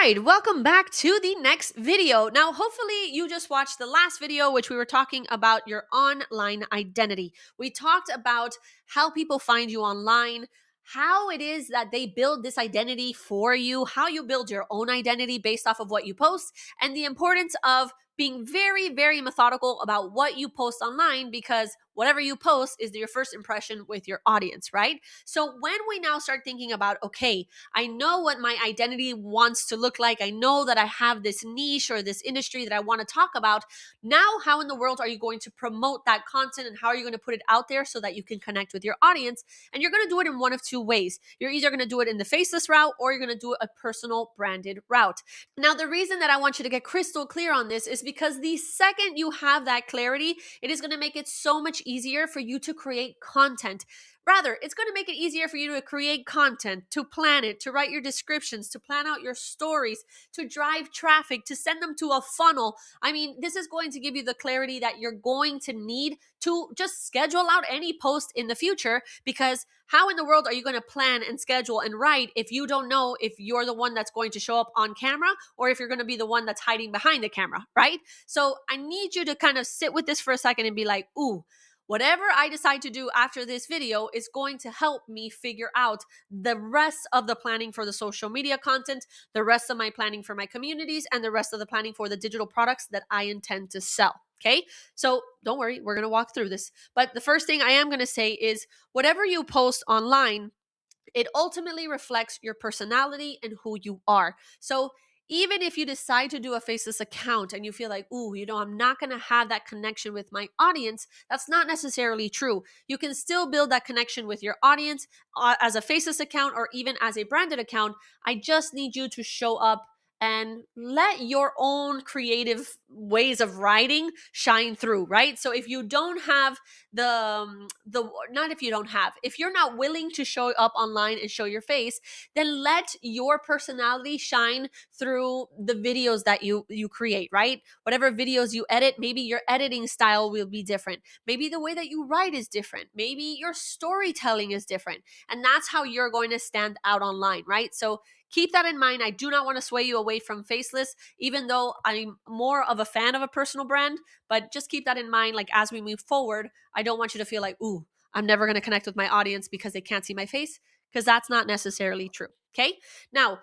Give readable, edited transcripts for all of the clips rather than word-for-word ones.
right, welcome back to the next video. Now, hopefully you just watched the last video, which we were talking about your online identity. We talked about how people find you online, how it is that they build this identity for you, how you build your own identity based off of what you post, and the importance of being very, very methodical about what you post online, because whatever you post is your first impression with your audience, right? So when we now start thinking about, okay, I know what my identity wants to look like. I know that I have this niche or this industry that I want to talk about. Now, how in the world are you going to promote that content, and how are you going to put it out there so that you can connect with your audience? And you're going to do it in one of two ways. You're either going to do it in the faceless route, or you're going to do it a personal branded route. Now, the reason that I want you to get crystal clear on this is because the second you have that clarity, it is going to make it so much easier for you to create content. Rather, it's going to make it easier for you to create content, to plan it, to write your descriptions, to plan out your stories, to drive traffic, to send them to a funnel. I mean, this is going to give you the clarity that you're going to need to just schedule out any post in the future, because how in the world are you going to plan and schedule and write if you don't know if you're the one that's going to show up on camera or if you're going to be the one that's hiding behind the camera, right? So I need you to kind of sit with this for a second and be like, ooh, whatever I decide to do after this video is going to help me figure out the rest of the planning for the social media content, the rest of my planning for my communities, and the rest of the planning for the digital products that I intend to sell. Okay, so don't worry, we're going to walk through this. But the first thing I am going to say is whatever you post online, it ultimately reflects your personality and who you are. So even if you decide to do a faceless account and you feel like, ooh, I'm not going to have that connection with my audience, that's not necessarily true. You can still build that connection with your audience as a faceless account or even as a branded account. I just need you to show up and let your own creative ways of writing shine through, right? So if you don't have if you're not willing to show up online and show your face, then let your personality shine through the videos that you create, right? Whatever videos you edit, maybe your editing style will be different. Maybe the way that you write is different. Maybe your storytelling is different. And that's how you're going to stand out online, right? So keep that in mind. I do not want to sway you away from faceless, even though I'm more of a fan of a personal brand, but just keep that in mind. Like as we move forward, I don't want you to feel like, ooh, I'm never going to connect with my audience because they can't see my face, because that's not necessarily true. Okay. Now,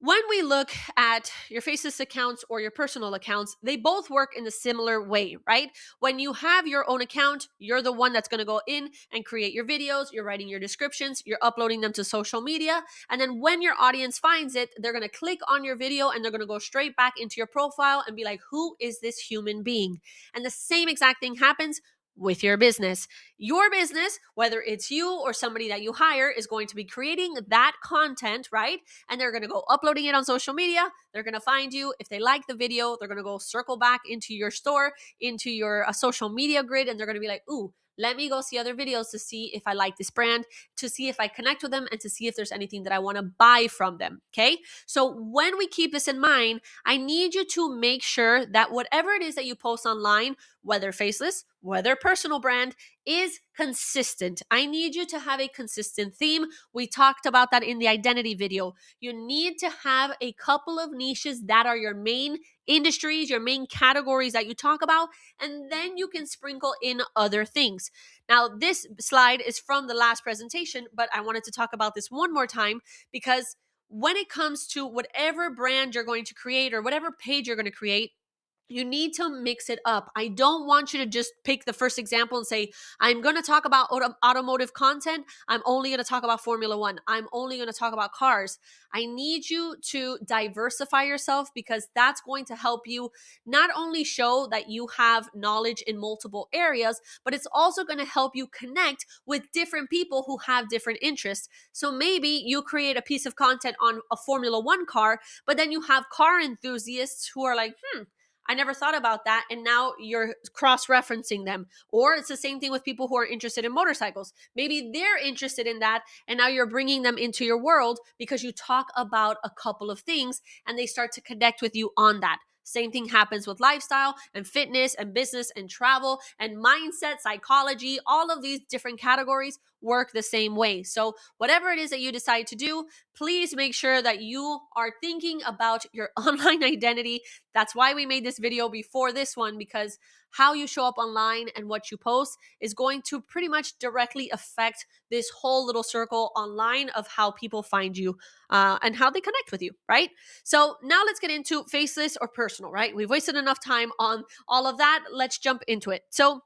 when we look at your faceless accounts or your personal accounts, they both work in a similar way, right? When you have your own account, you're the one that's going to go in and create your videos, you're writing your descriptions, you're uploading them to social media. And then when your audience finds it, they're going to click on your video and they're going to go straight back into your profile and be like, who is this human being? And the same exact thing happens with your business. Your business, whether it's you or somebody that you hire, is going to be creating that content, right? And they're going to go uploading it on social media. They're going to find you. If they like the video, they're going to go circle back into your store, into your social media grid, and they're going to be like, ooh, let me go see other videos to see if I like this brand, to see if I connect with them, and to see if there's anything that I want to buy from them. Okay. So when we keep this in mind, I need you to make sure that whatever it is that you post online, whether faceless, whether personal brand, is consistent. I need you to have a consistent theme. We talked about that in the identity video. You need to have a couple of niches that are your main industries, your main categories that you talk about, and then you can sprinkle in other things. Now, this slide is from the last presentation, but I wanted to talk about this one more time, because when it comes to whatever brand you're going to create or whatever page you're going to create, you need to mix it up. I don't want you to just pick the first example and say, I'm going to talk about automotive content. I'm only going to talk about Formula One. I'm only going to talk about cars. I need you to diversify yourself, because that's going to help you not only show that you have knowledge in multiple areas, but it's also going to help you connect with different people who have different interests. So maybe you create a piece of content on a Formula One car, but then you have car enthusiasts who are like, I never thought about that. And now you're cross-referencing them. Or it's the same thing with people who are interested in motorcycles. Maybe they're interested in that, and now you're bringing them into your world because you talk about a couple of things and they start to connect with you on that. Same thing happens with lifestyle and fitness and business and travel and mindset, psychology. All of these different categories work the same way. So whatever it is that you decide to do, please make sure that you are thinking about your online identity. That's why we made this video before this one, because how you show up online and what you post is going to pretty much directly affect this whole little circle online of how people find you and how they connect with you, right? So now let's get into faceless or personal, right? We've wasted enough time on all of that. Let's jump into it. So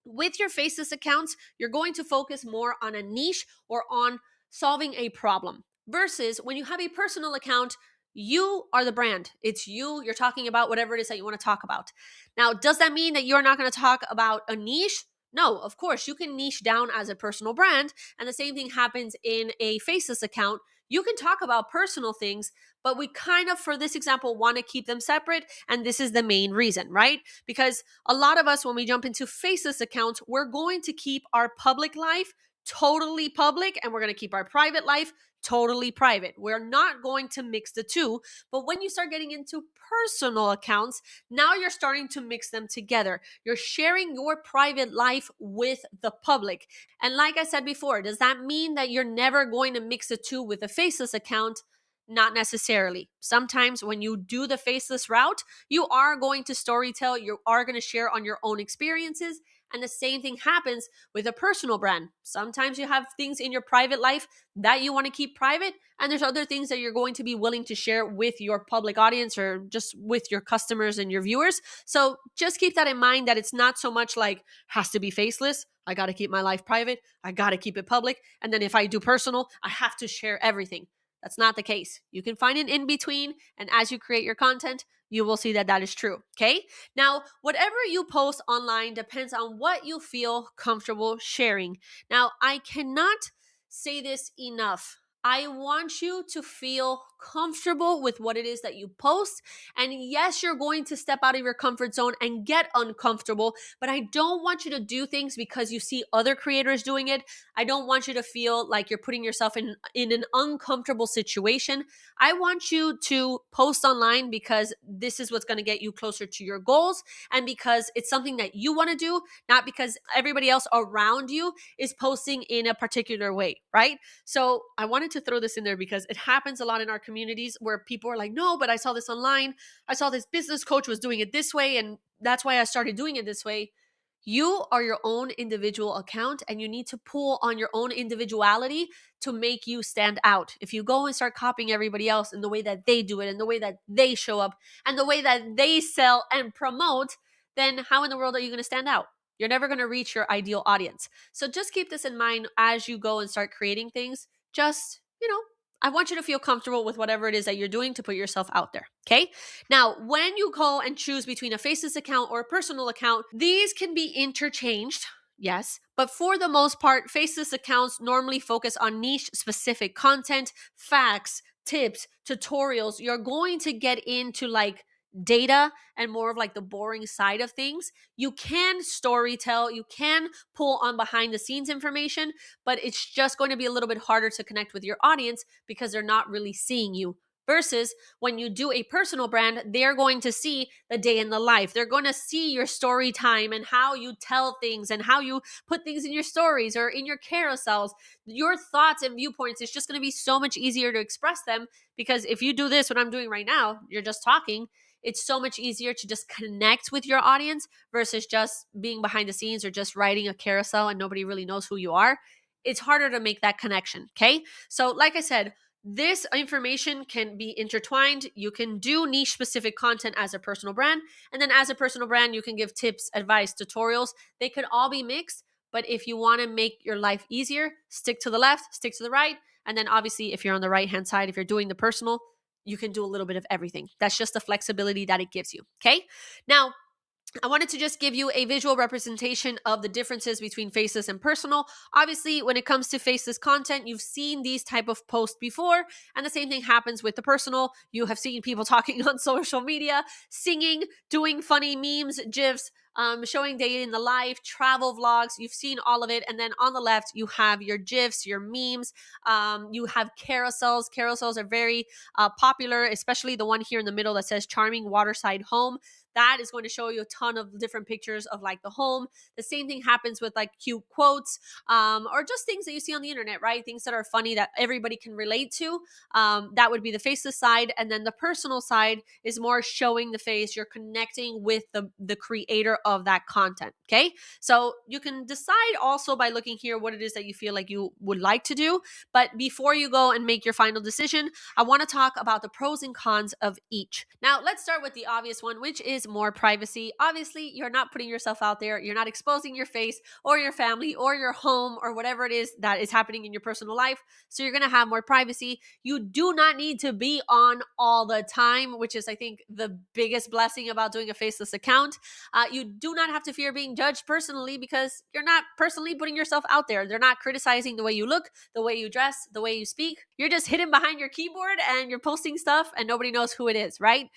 with your faceless accounts, you're going to focus more on a niche or on solving a problem. Versus when you have a personal account, you are the brand. It's you. You're talking about whatever it is that you want to talk about. Now, does that mean that you're not going to talk about a niche? No, of course, you can niche down as a personal brand. And the same thing happens in a faceless account. You can talk about personal things, but we kind of, for this example, want to keep them separate. And this is the main reason, right? Because a lot of us, when we jump into faceless accounts, we're going to keep our public life totally public and we're going to keep our private life totally private. We're not going to mix the two. But when you start getting into personal accounts, now you're starting to mix them together. You're sharing your private life with the public. And like I said before, does that mean that you're never going to mix the two with a faceless account? Not necessarily. Sometimes when you do the faceless route, you are going to storytell, you are going to share on your own experiences. And the same thing happens with a personal brand. Sometimes you have things in your private life that you want to keep private, and there's other things that you're going to be willing to share with your public audience or just with your customers and your viewers. So just keep that in mind, that it's not so much like has to be faceless. I got to keep my life private. I got to keep it public. And then if I do personal, I have to share everything. That's not the case. You can find an in between, and as you create your content, you will see that that is true. Okay. Now, whatever you post online depends on what you feel comfortable sharing. Now, I cannot say this enough. I want you to feel comfortable with what it is that you post. And yes, you're going to step out of your comfort zone and get uncomfortable, but I don't want you to do things because you see other creators doing it. I don't want you to feel like you're putting yourself in an uncomfortable situation. I want you to post online because this is what's going to get you closer to your goals and because it's something that you want to do, not because everybody else around you is posting in a particular way, right? So I wanted to throw this in there because it happens a lot in our communities where people are like, no, but I saw this online. I saw this business coach was doing it this way, and that's why I started doing it this way. You are your own individual account, and you need to pull on your own individuality to make you stand out. If you go and start copying everybody else in the way that they do it, and the way that they show up, and the way that they sell and promote, then how in the world are you going to stand out? You're never going to reach your ideal audience. So just keep this in mind as you go and start creating things. Just, I want you to feel comfortable with whatever it is that you're doing to put yourself out there. Okay. Now, when you go and choose between a faceless account or a personal account, these can be interchanged. Yes. But for the most part, faceless accounts normally focus on niche specific content, facts, tips, tutorials. You're going to get into like data and more of like the boring side of things. You can storytell, you can pull on behind the scenes information, but it's just going to be a little bit harder to connect with your audience because they're not really seeing you. Versus when you do a personal brand, they're going to see the day in the life. They're going to see your story time and how you tell things and how you put things in your stories or in your carousels. Your thoughts and viewpoints, it's just going to be so much easier to express them, because if you do this, what I'm doing right now, you're just talking. It's so much easier to just connect with your audience versus just being behind the scenes or just writing a carousel and nobody really knows who you are. It's harder to make that connection. Okay. So like I said, this information can be intertwined. You can do niche specific content as a personal brand. And then as a personal brand, you can give tips, advice, tutorials. They could all be mixed. But if you want to make your life easier, stick to the left, stick to the right. And then obviously, if you're on the right-hand side, if you're doing the personal, you can do a little bit of everything. That's just the flexibility that it gives you. Okay. Now, I wanted to just give you a visual representation of the differences between faceless and personal. Obviously, when it comes to faceless content, you've seen these type of posts before, and the same thing happens with the personal. You have seen people talking on social media, singing, doing funny memes, GIFs, showing day in the life, travel vlogs. You've seen all of it. And then on the left, you have your GIFs, your memes. You have carousels. Carousels are very popular, especially the one here in the middle that says charming waterside home. That is going to show you a ton of different pictures of like the home. The same thing happens with like cute quotes, or just things that you see on the internet, right? Things that are funny that everybody can relate to. That would be the faceless side. And then the personal side is more showing the face. You're connecting with the creator of that content. Okay. So you can decide also by looking here what it is that you feel like you would like to do. But before you go and make your final decision, I want to talk about the pros and cons of each. Now, let's start with the obvious one, which is more privacy. Obviously, you're not putting yourself out there. You're not exposing your face or your family or your home or whatever it is that is happening in your personal life. So you're going to have more privacy. You do not need to be on all the time, which is, I think, the biggest blessing about doing a faceless account. You do not have to fear being judged personally because you're not personally putting yourself out there. They're not criticizing the way you look, the way you dress, the way you speak. You're just hidden behind your keyboard and you're posting stuff and nobody knows who it is, right?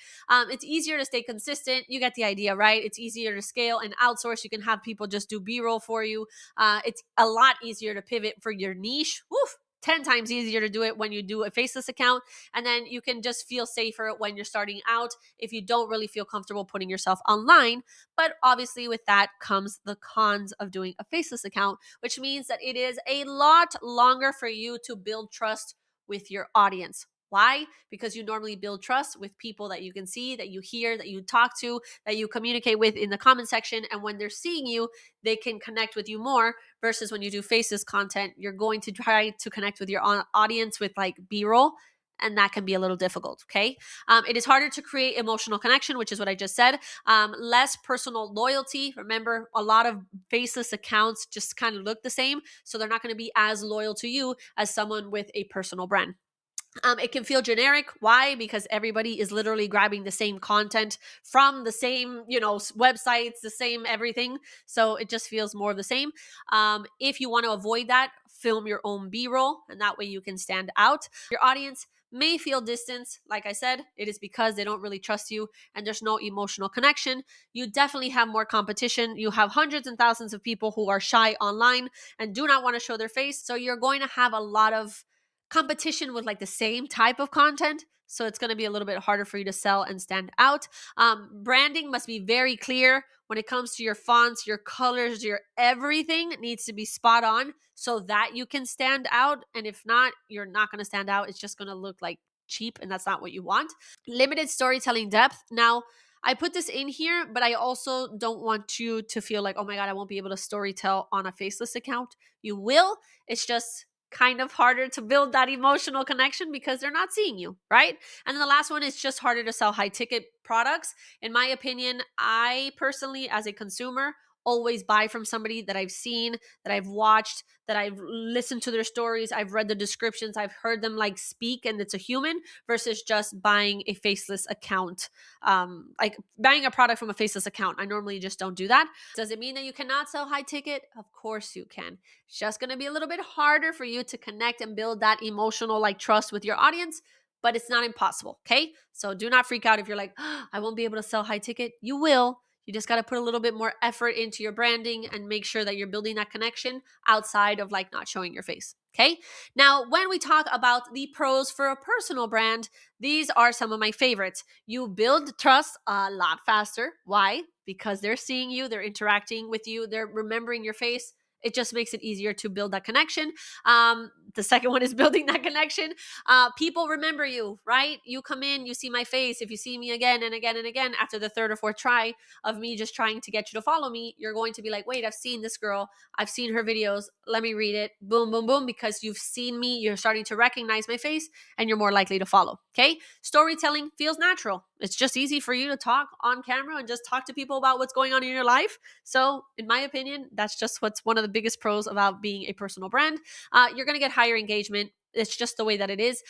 It's easier to stay consistent. You get the idea, right? It's easier to scale and outsource. You can have people just do B-roll for you. It's a lot easier to pivot for your niche. Woof. 10 times easier to do it when you do a faceless account. And then you can just feel safer when you're starting out if you don't really feel comfortable putting yourself online. But obviously with that comes the cons of doing a faceless account, which means that it is a lot longer for you to build trust with your audience. Why? Because you normally build trust with people that you can see, that you hear, that you talk to, that you communicate with in the comment section. And when they're seeing you, they can connect with you more versus when you do faces content, you're going to try to connect with your audience with like B-roll. And that can be a little difficult, okay? It is harder to create emotional connection, which is what I just said. Less personal loyalty. Remember, a lot of faceless accounts just kind of look the same. So they're not going to be as loyal to you as someone with a personal brand. It can feel generic. Why? Because everybody is literally grabbing the same content from the same, websites, the same everything. So it just feels more of the same. If you want to avoid that, film your own B-roll, and that way you can stand out. Your audience may feel distance. Like I said, it is because they don't really trust you and there's no emotional connection. You definitely have more competition. You have hundreds and thousands of people who are shy online and do not want to show their face. So you're going to have a lot of competition with like the same type of content. So it's going to be a little bit harder for you to sell and stand out. Branding must be very clear when it comes to your fonts, your colors, your everything needs to be spot on so that you can stand out. And if not, you're not going to stand out. It's just going to look like cheap, and that's not what you want. Limited storytelling depth. Now, I put this in here, but I also don't want you to feel like, oh my God, I won't be able to storytell on a faceless account. You will. It's just kind of harder to build that emotional connection because they're not seeing you, right? And then the last one is just harder to sell high ticket products. In my opinion, I personally, as a consumer, always buy from somebody that I've seen, that I've watched, that I've listened to their stories, I've read the descriptions, I've heard them like speak, and it's a human versus just buying a faceless account. Like buying a product from a faceless account. I normally just don't do that. Does it mean that you cannot sell high ticket? Of course you can. It's just going to be a little bit harder for you to connect and build that emotional like trust with your audience, but it's not impossible. Okay. So do not freak out if you're like, oh, I won't be able to sell high ticket. You will. You just got to put a little bit more effort into your branding and make sure that you're building that connection outside of like not showing your face. Okay. Now, when we talk about the pros for a personal brand, these are some of my favorites. You build trust a lot faster. Why? Because they're seeing you, they're interacting with you, they're remembering your face. It just makes it easier to build that connection. The second one is building that connection. People remember you, right? You come in, you see my face. If you see me again and again and again after the third or fourth try of me just trying to get you to follow me, you're going to be like, wait, I've seen this girl. I've seen her videos. Let me read it. Boom, boom, boom. Because you've seen me, you're starting to recognize my face and you're more likely to follow. Okay. Storytelling feels natural. It's just easy for you to talk on camera and just talk to people about what's going on in your life. So in my opinion, that's just what's one of the biggest pros about being a personal brand. You're going to get higher engagement. It's just the way that it is.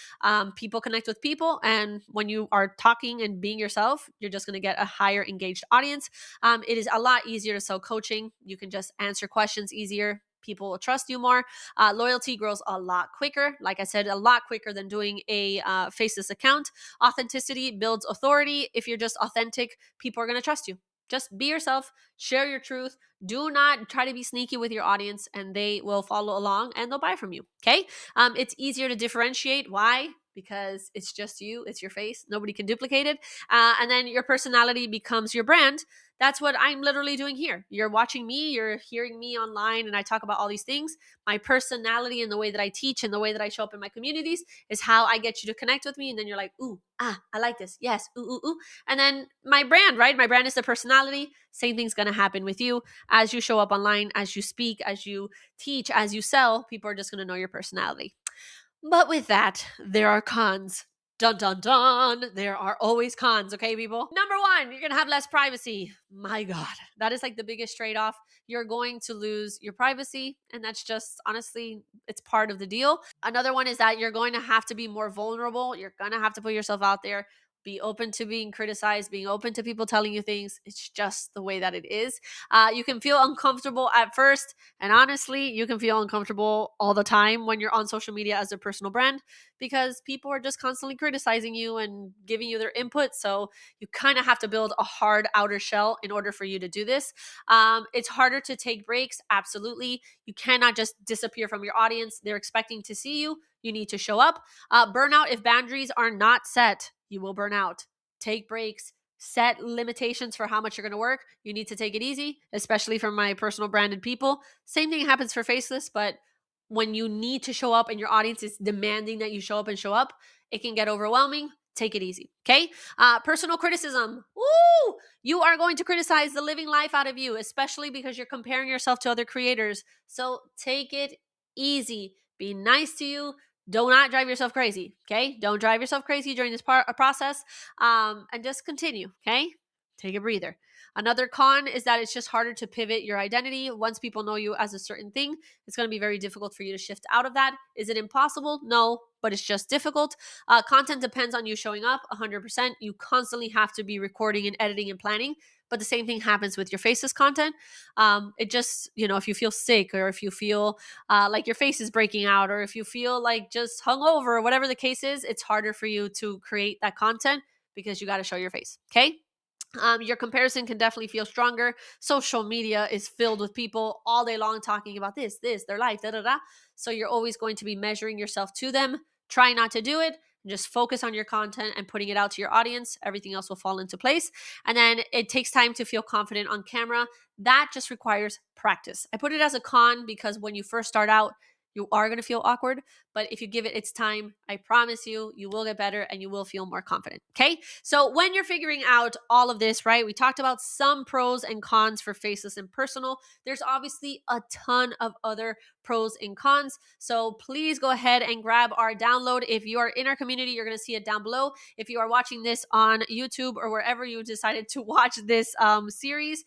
People connect with people. And when you are talking and being yourself, you're just going to get a higher engaged audience. It is a lot easier to sell coaching. You can just answer questions easier. People will trust you more. Loyalty grows a lot quicker. Like I said, a lot quicker than doing a faceless account. Authenticity builds authority. If you're just authentic, people are going to trust you. Just be yourself, share your truth. Do not try to be sneaky with your audience, and they will follow along and they'll buy from you. Okay. It's easier to differentiate. Why? Because it's just you, it's your face. Nobody can duplicate it. And then your personality becomes your brand. That's what I'm literally doing here. You're watching me, you're hearing me online, and I talk about all these things. My personality and the way that I teach and the way that I show up in my communities is how I get you to connect with me. And then you're like, ooh, I like this. Yes, ooh, ooh, ooh. And then my brand, right? My brand is the personality. Same thing's going to happen with you. As you show up online, as you speak, as you teach, as you sell, people are just going to know your personality. But with that, there are cons. Dun dun dun. There are always cons, okay, people? Number one, you're gonna have less privacy. My God, that is like the biggest trade off. You're going to lose your privacy, and that's just honestly, it's part of the deal. Another one is that you're going to have to be more vulnerable. You're gonna have to put yourself out there. Be open to being criticized, being open to people telling you things. It's just the way that it is. You can feel uncomfortable at first, and honestly, you can feel uncomfortable all the time when you're on social media as a personal brand because people are just constantly criticizing you and giving you their input. So you kind of have to build a hard outer shell in order for you to do this. It's harder to take breaks. Absolutely. You cannot just disappear from your audience. They're expecting to see you. You need to show up. Burnout, if boundaries are not set, you will burn out. Take breaks. Set limitations for how much you're going to work. You need to take it easy, especially for my personal branded people. Same thing happens for Faceless, but when you need to show up and your audience is demanding that you show up and show up, it can get overwhelming. Take it easy. Okay. Personal criticism. Woo! You are going to criticize the living life out of you, especially because you're comparing yourself to other creators. So take it easy. Be nice to you. Do not drive yourself crazy. Okay. Don't drive yourself crazy during this process. And just continue. Okay. Take a breather. Another con is that it's just harder to pivot your identity. Once people know you as a certain thing, it's going to be very difficult for you to shift out of that. Is it impossible? No, but it's just difficult. Content depends on you showing up 100%. You constantly have to be recording and editing and planning. But the same thing happens with your Faceless content. It just, if you feel sick or if you feel like your face is breaking out or if you feel like just hungover or whatever the case is, it's harder for you to create that content because you got to show your face. Okay. Your comparison can definitely feel stronger. Social media is filled with people all day long talking about this, their life, da da da. So you're always going to be measuring yourself to them. Try not to do it. Just focus on your content and putting it out to your audience. Everything else will fall into place. And then it takes time to feel confident on camera. That just requires practice. I put it as a con because when you first start out, you are going to feel awkward, but if you give it its time, I promise you, you will get better and you will feel more confident. Okay. So when you're figuring out all of this, right, we talked about some pros and cons for Faceless and personal. There's obviously a ton of other pros and cons. So please go ahead and grab our download. If you are in our community, you're going to see it down below. If you are watching this on YouTube or wherever you decided to watch this series,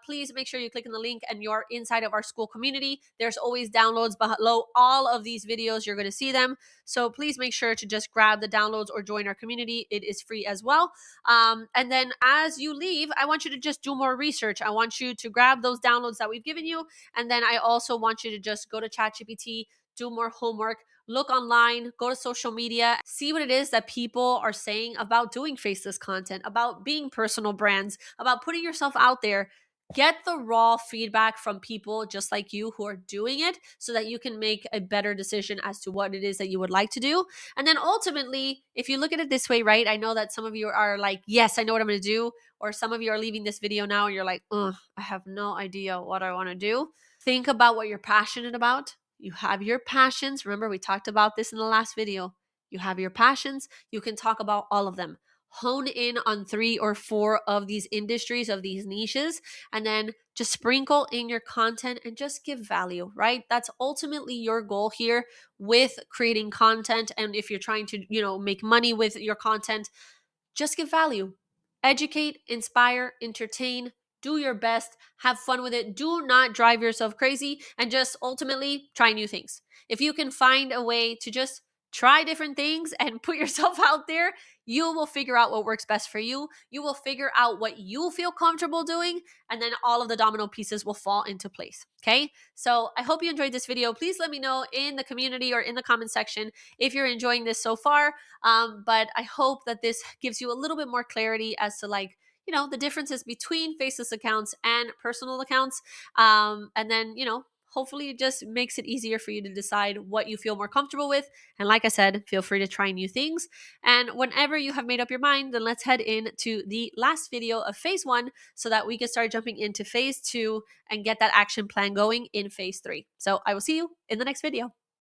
please make sure you click on the link and you're inside of our school community. There's always downloads below all of these videos. You're going to see them. So please make sure to just grab the downloads or join our community. It is free as well. And then as you leave, I want you to just do more research. I want you to grab those downloads that we've given you. And then I also want you to just go to ChatGPT, do more homework, look online, go to social media, see what it is that people are saying about doing Faceless content, about being personal brands, about putting yourself out there. Get the raw feedback from people just like you who are doing it so that you can make a better decision as to what it is that you would like to do. And then ultimately, if you look at it this way, right, I know that some of you are like, yes, I know what I'm going to do. Or some of you are leaving this video now and you're like, I have no idea what I want to do. Think about what you're passionate about. You have your passions. Remember, we talked about this in the last video. You have your passions. You can talk about all of them. Hone in on 3 or 4 of these industries, of these niches, and then just sprinkle in your content and just give value, right? That's ultimately your goal here with creating content. And if you're trying to, make money with your content, just give value. Educate, inspire, entertain, do your best, have fun with it. Do not drive yourself crazy and just ultimately try new things. If you can find a way to just try different things and put yourself out there, you will figure out what works best for you. You will figure out what you feel comfortable doing, and then all of the domino pieces will fall into place. Okay. So I hope you enjoyed this video. Please let me know in the community or in the comment section if you're enjoying this so far. But I hope that this gives you a little bit more clarity as to the differences between faceless accounts and personal accounts. And then, hopefully it just makes it easier for you to decide what you feel more comfortable with. And like I said, feel free to try new things. And whenever you have made up your mind, then let's head into the last video of phase 1 so that we can start jumping into phase 2 and get that action plan going in phase 3. So I will see you in the next video.